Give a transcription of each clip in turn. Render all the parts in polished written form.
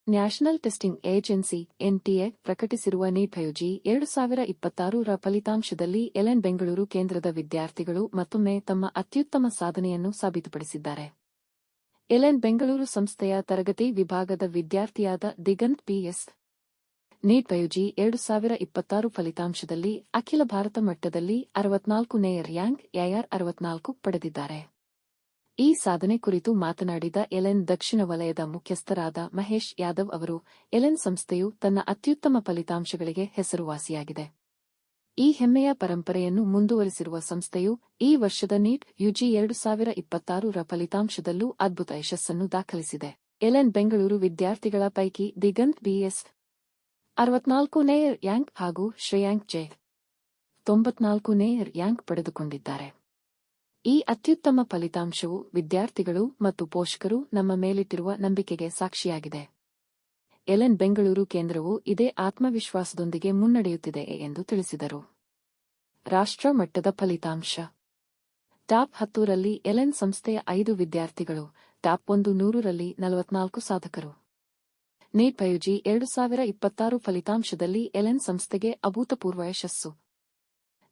National testing agency NTA ಪ್ರಕಟಿಸಿರುವ NEET UG 2026ರ ಫಲಿತಾಂಶದಲ್ಲಿ L N Bengaluru ಕೇಂದ್ರದ ವಿದ್ಯಾರ್ಥಿಗಳು ಮತ್ತೊಮ್ಮೆ ತಮ್ಮ ಅತ್ಯುತ್ತಮ ಸಾಧನೆಯನ್ನು ಸಾಬೀತುಪಡಿಸಿದ್ದಾರೆ. ಎಲ್ಎನ್ ಬೆಂಗಳೂರು ಸಂಸ್ಥೆಯ ತರಗತಿ ವಿಭಾಗದ ವಿದ್ಯಾರ್ಥಿಯಾದ ದಿಗಂತ್ ಪಿಎಸ್ ನೀಟ್ ಯುಜಿ 2026 ಫಲಿತಾಂಶದಲ್ಲಿ ಅಖಿಲ ಭಾರತ ಮಟ್ಟದಲ್ಲಿ 64ನೇ ರ್ಯಾಂಕ್ AR 64 ಪಡೆದಿದ್ದಾರೆ. ಈ ಸಾಧನೆ ಕುರಿತು ಮಾತನಾಡಿದ ಎಲ್ಎನ್ ದಕ್ಷಿಣ ವಲಯದ ಮುಖ್ಯಸ್ಥರಾದ ಮಹೇಶ್ ಯಾದವ್ ಅವರು, ಎಲ್ಎನ್ ಸಂಸ್ಥೆಯು ತನ್ನ ಅತ್ಯುತ್ತಮ ಫಲಿತಾಂಶಗಳಿಗೆ ಹೆಸರುವಾಸಿಯಾಗಿದೆ. ಈ ಹೆಮ್ಮೆಯ ಪರಂಪರೆಯನ್ನು ಮುಂದುವರಿಸಿರುವ ಸಂಸ್ಥೆಯು ಈ ವರ್ಷದ ನೀಟ್ ಯುಜಿ 2026ರ ಫಲಿತಾಂಶದಲ್ಲೂ ಅದ್ಭುತ ಯಶಸ್ಸನ್ನು ದಾಖಲಿಸಿದೆ. ಎಲ್ಎನ್ ಬೆಂಗಳೂರು ವಿದ್ಯಾರ್ಥಿಗಳ ಪೈಕಿ ದಿಗಂತ್ ಬಿಎಸ್ 64ನೇ ರ್ಯಾಂಕ್ ಹಾಗೂ ಶ್ರೇಯಾಂಕ್ ಜೆ 94ನೇ ರ್ಯಾಂಕ್ ಪಡೆದುಕೊಂಡಿದ್ದಾರೆ. ಈ ಅತ್ಯುತ್ತಮ ಫಲಿತಾಂಶವು ವಿದ್ಯಾರ್ಥಿಗಳು ಮತ್ತು ಪೋಷಕರು ನಮ್ಮ ಮೇಲಿಟ್ಟಿರುವ ನಂಬಿಕೆಗೆ ಸಾಕ್ಷಿಯಾಗಿದೆ. ಎಲ್ಎನ್ ಬೆಂಗಳೂರು ಕೇಂದ್ರವು ಇದೇ ಆತ್ಮವಿಶ್ವಾಸದೊಂದಿಗೆ ಮುನ್ನಡೆಯುತ್ತಿದೆ ಎಂದು ತಿಳಿಸಿದರು. ರಾಷ್ಟ್ರ ಮಟ್ಟದ ಫಲಿತಾಂಶ. ಟಾಪ್ 10ರಲ್ಲಿ ಎಲ್ಎನ್ ಸಂಸ್ಥೆಯ 5 ವಿದ್ಯಾರ್ಥಿಗಳು, ಟಾಪ್ 100ರಲ್ಲಿ 44 ಸಾಧಕರು. ನೀಟ್ ಯುಜಿ 2026 ಫಲಿತಾಂಶದಲ್ಲಿ ಎಲ್ಎನ್ ಸಂಸ್ಥೆಗೆ ಅಭೂತಪೂರ್ವ ಯಶಸ್ಸು.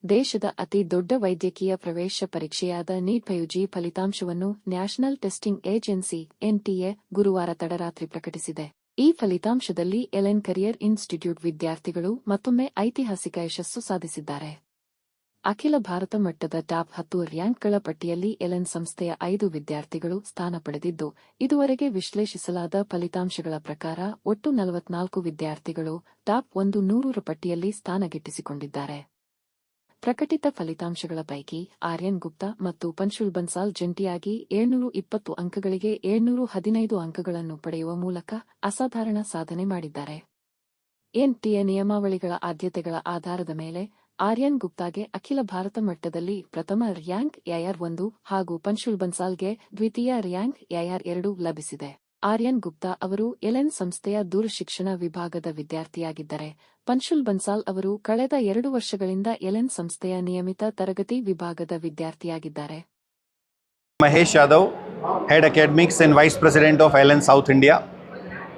ದೇಶದ ಅತಿ ದೊಡ್ಡ ವೈದ್ಯಕೀಯ ಪ್ರವೇಶ ಪರೀಕ್ಷೆಯಾದ ನೀಟ್ ಯುಜಿ ಫಲಿತಾಂಶವನ್ನು ನ್ಯಾಷನಲ್ ಟೆಸ್ಟಿಂಗ್ ಏಜೆನ್ಸಿ ಎನ್ಟಿಎ ಗುರುವಾರ ತಡರಾತ್ರಿ ಪ್ರಕಟಿಸಿದೆ. ಈ ಫಲಿತಾಂಶದಲ್ಲಿ ಎಲ್ಎನ್ ಕರಿಯರ್ ಇನ್ಸ್ಟಿಟ್ಯೂಟ್ ವಿದ್ಯಾರ್ಥಿಗಳು ಮತ್ತೊಮ್ಮೆ ಐತಿಹಾಸಿಕ ಯಶಸ್ಸು ಸಾಧಿಸಿದ್ದಾರೆ. ಅಖಿಲ ಭಾರತ ಮಟ್ಟದ ಟಾಪ್ 10 ರ್ಯಾಂಕ್ಗಳ ಪಟ್ಟಿಯಲ್ಲಿ ಎಲ್ಎನ್ ಸಂಸ್ಥೆಯ 5 ವಿದ್ಯಾರ್ಥಿಗಳು ಸ್ಥಾನ ಪಡೆದಿದ್ದು, ಇದುವರೆಗೆ ವಿಶ್ಲೇಷಿಸಲಾದ ಫಲಿತಾಂಶಗಳ ಪ್ರಕಾರ ಒಟ್ಟು 44 ವಿದ್ಯಾರ್ಥಿಗಳು ಟಾಪ್ 100ರ ಪಟ್ಟಿಯಲ್ಲಿ ಸ್ಥಾನ ಗಿಟ್ಟಿಸಿಕೊಂಡಿದ್ದಾರೆ. ಪ್ರಕಟಿತ ಫಲಿತಾಂಶಗಳ ಪೈಕಿ ಆರ್ಯನ್ ಗುಪ್ತಾ ಮತ್ತು ಪಂಶುಲ್ ಬನ್ಸಾಲ್ ಜಂಟಿಯಾಗಿ 720 ಅಂಕಗಳಿಗೆ 715 ಅಂಕಗಳನ್ನು ಪಡೆಯುವ ಮೂಲಕ ಅಸಾಧಾರಣ ಸಾಧನೆ ಮಾಡಿದ್ದಾರೆ. ಎನ್ಟಿಎ ನಿಯಮಾವಳಿಗಳ ಆದ್ಯತೆಗಳ ಆಧಾರದ ಮೇಲೆ ಆರ್ಯನ್ ಗುಪ್ತಾಗೆ ಅಖಿಲ ಭಾರತ ಮಟ್ಟದಲ್ಲಿ ಪ್ರಥಮ ರ್ಯಾಂಕ್ AR 1 ಹಾಗೂ ಪಂಶುಲ್ ಬನ್ಸಾಲ್ಗೆ ದ್ವಿತೀಯ ರ್ಯಾಂಕ್ AR 2 ಲಭಿಸಿದೆ. ಆರ್ಯನ್ ಗುಪ್ತಾ ಅವರು ಎಲ್ಎನ್ ಸಂಸ್ಥೆಯ ದೂರಶಿಕ್ಷಣ ವಿಭಾಗದ ವಿದ್ಯಾರ್ಥಿಯಾಗಿದ್ದರೆ, ಪಂಶುಲ್ ಬನ್ಸಾಲ್ ಅವರು ಕಳೆದ 2 ವರ್ಷಗಳಿಂದ ಎಲ್ಎನ್ ಸಂಸ್ಥೆಯ ನಿಯಮಿತ ತರಗತಿ ವಿಭಾಗದ ವಿದ್ಯಾರ್ಥಿಯಾಗಿದ್ದಾರೆ. Mahesh Yadav, Head Academics and Vice President of LN South India.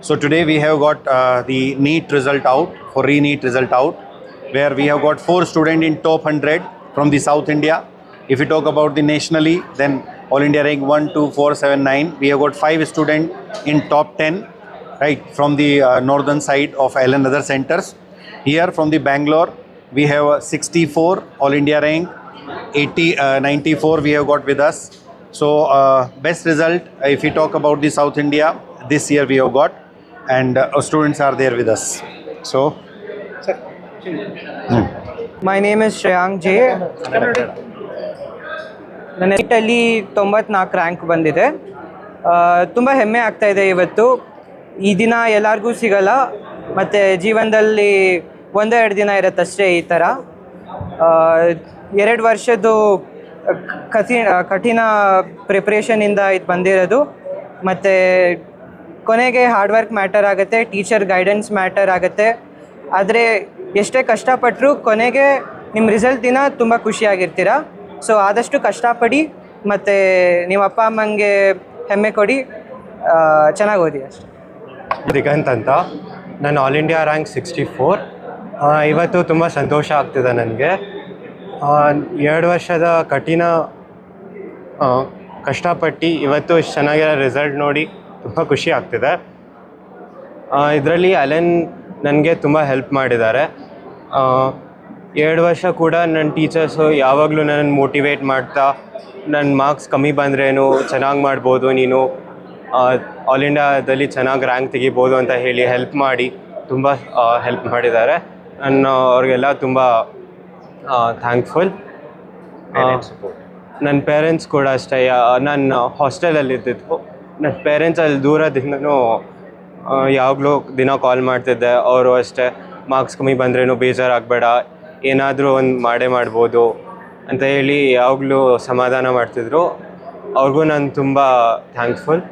So today we have got the NEET result out, for re-NEET result out, where we have got 4 students in top 100 from the South India. If we talk about the nationally, then All India rank 1, 2, 4, 7, 9. We have got 5 students in top 10, right, from the northern side of LN other centers. Here from the Bangalore, we have 64 All India rank, 94 we have got with us. So best result, if we talk about the South India, this year we have got, and our students are there with us. So, my name is Shreyank J. ನನ್ನ ನೀಟಲ್ಲಿ 94 rank ಬಂದಿದೆ. ತುಂಬ ಹೆಮ್ಮೆ ಆಗ್ತಾಯಿದೆ ಇವತ್ತು. ಈ ದಿನ ಎಲ್ಲರಿಗೂ ಸಿಗಲ್ಲ, ಮತ್ತು ಜೀವನದಲ್ಲಿ 1-2 ದಿನ ಇರುತ್ತಷ್ಟೇ ಈ ಥರ. 2 ವರ್ಷದ್ದು ಕಠಿಣ ಪ್ರಿಪ್ರೇಷನಿಂದ ಇದು ಬಂದಿರೋದು. ಮತ್ತು ಕೊನೆಗೆ ಹಾರ್ಡ್ ವರ್ಕ್ ಮ್ಯಾಟರ್ ಆಗುತ್ತೆ, ಟೀಚರ್ ಗೈಡೆನ್ಸ್ ಮ್ಯಾಟರ್ ಆಗುತ್ತೆ. ಆದರೆ ಎಷ್ಟೇ ಕಷ್ಟಪಟ್ಟರು ಕೊನೆಗೆ ನಿಮ್ಮ ರಿಸಲ್ಟ್ ದಿನ ತುಂಬ ಖುಷಿಯಾಗಿರ್ತೀರ. ಸೊ ಆದಷ್ಟು ಕಷ್ಟಪಡಿ ಮತ್ತು ನಿಮ್ಮ ಅಪ್ಪ ಅಮ್ಮಂಗೆ ಹೆಮ್ಮೆ ಕೊಡಿ, ಚೆನ್ನಾಗಿ ಓದಿ ಅಷ್ಟೇ. ದಿಗಂತ್ ಅಂತ, ನಾನು ಆಲ್ ಇಂಡಿಯಾ ರ್ಯಾಂಕ್ 64. ಇವತ್ತು ತುಂಬ ಸಂತೋಷ ಆಗ್ತಿದೆ ನನಗೆ. 2 ವರ್ಷದ ಕಠಿಣ ಕಷ್ಟಪಟ್ಟು ಇವತ್ತು ಇಷ್ಟು ಚೆನ್ನಾಗಿರೋ ರಿಸಲ್ಟ್ ನೋಡಿ ತುಂಬ ಖುಷಿ ಆಗ್ತಿದೆ. ಇದರಲ್ಲಿ ಎಲ್ಎನ್ ನನಗೆ ತುಂಬ ಹೆಲ್ಪ್ ಮಾಡಿದ್ದಾರೆ. 2 ವರ್ಷ ಕೂಡ ನನ್ನ ಟೀಚರ್ಸು ಯಾವಾಗಲೂ ನನ್ನನ್ನು ಮೋಟಿವೇಟ್ ಮಾಡ್ತಾ, ನನ್ನ ಮಾರ್ಕ್ಸ್ ಕಮ್ಮಿ ಬಂದ್ರೇನು ಚೆನ್ನಾಗಿ ಮಾಡ್ಬೋದು, ನೀನು ಆಲ್ ಇಂಡಿಯಾದಲ್ಲಿ ಚೆನ್ನಾಗಿ ರ್ಯಾಂಕ್ ತೆಗಿಬೋದು ಅಂತ ಹೇಳಿ ಹೆಲ್ಪ್ ಮಾಡಿ ತುಂಬ ಹೆಲ್ಪ್ ಮಾಡಿದ್ದಾರೆ. ನಾನು ಅವ್ರಿಗೆಲ್ಲ ತುಂಬ ಥ್ಯಾಂಕ್ಫುಲ್. ನನ್ನ ಪೇರೆಂಟ್ಸ್ ಕೂಡ ಅಷ್ಟೇ. ನಾನು ಹಾಸ್ಟೆಲಲ್ಲಿದ್ದಿದ್ದು, ನನ್ನ ಪೇರೆಂಟ್ಸ್ ಅಲ್ಲಿ ದೂರದಿಂದನೂ ಯಾವಾಗಲೂ ದಿನ ಕಾಲ್ ಮಾಡ್ತಿದ್ದೆ. ಅವರು ಅಷ್ಟೇ, ಮಾರ್ಕ್ಸ್ ಕಮ್ಮಿ ಬಂದ್ರೇನು ಬೇಜಾರಾಗಬೇಡ, ಏನಾದರೂ ಒಂದು ಮಾಡ್ಬೋದು ಅಂತ ಹೇಳಿ ಯಾವಾಗಲೂ ಸಮಾಧಾನ ಮಾಡ್ತಿದ್ರು. ಅವ್ರಿಗೂ ನಾನು ತುಂಬ ಥ್ಯಾಂಕ್ಫುಲ್.